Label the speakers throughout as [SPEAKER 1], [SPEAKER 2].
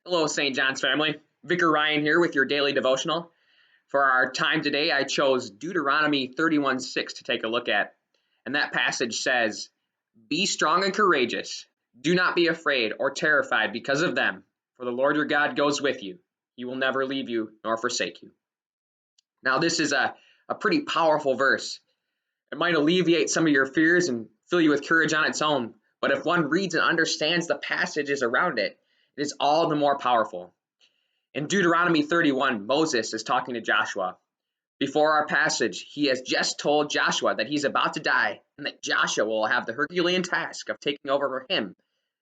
[SPEAKER 1] Hello, St. John's family. Vicar Ryan here with your daily devotional. For our time today, I chose Deuteronomy 31:6 to take a look at. And that passage says, "Be strong and courageous. Do not be afraid or terrified because of them, for the Lord your God goes with you. He will never leave you nor forsake you." Now, this is a pretty powerful verse. It might alleviate some of your fears and fill you with courage on its own, but if one reads and understands the passages around it, it is all the more powerful. In Deuteronomy 31, Moses is talking to Joshua. Before our passage, he has just told Joshua that he's about to die and that Joshua will have the Herculean task of taking over for him,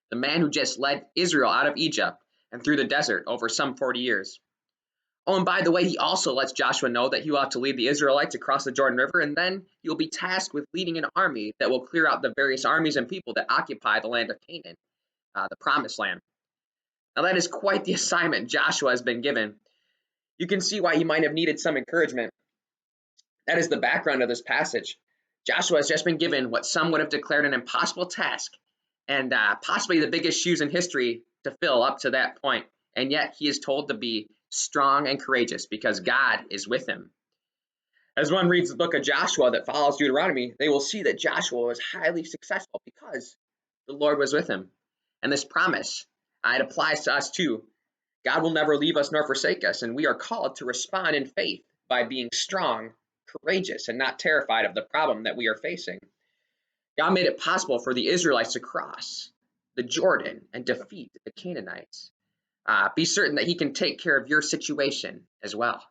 [SPEAKER 1] the man who just led Israel out of Egypt and through the desert over some 40 years. Oh, and by the way, he also lets Joshua know that he will have to lead the Israelites across the Jordan River, and then he will be tasked with leading an army that will clear out the various armies and people that occupy the land of Canaan, the promised land. Now, that is quite the assignment Joshua has been given. You can see why he might have needed some encouragement. That is the background of this passage. Joshua has just been given what some would have declared an impossible task, and possibly the biggest shoes in history to fill up to that point. And yet he is told to be strong and courageous because God is with him. As one reads the book of Joshua that follows Deuteronomy, they will see that Joshua was highly successful because the Lord was with him. And this promise, it applies to us too. God will never leave us nor forsake us, and we are called to respond in faith by being strong, courageous, and not terrified of the problem that we are facing. God made it possible for the Israelites to cross the Jordan and defeat the Canaanites. Be certain that he can take care of your situation as well.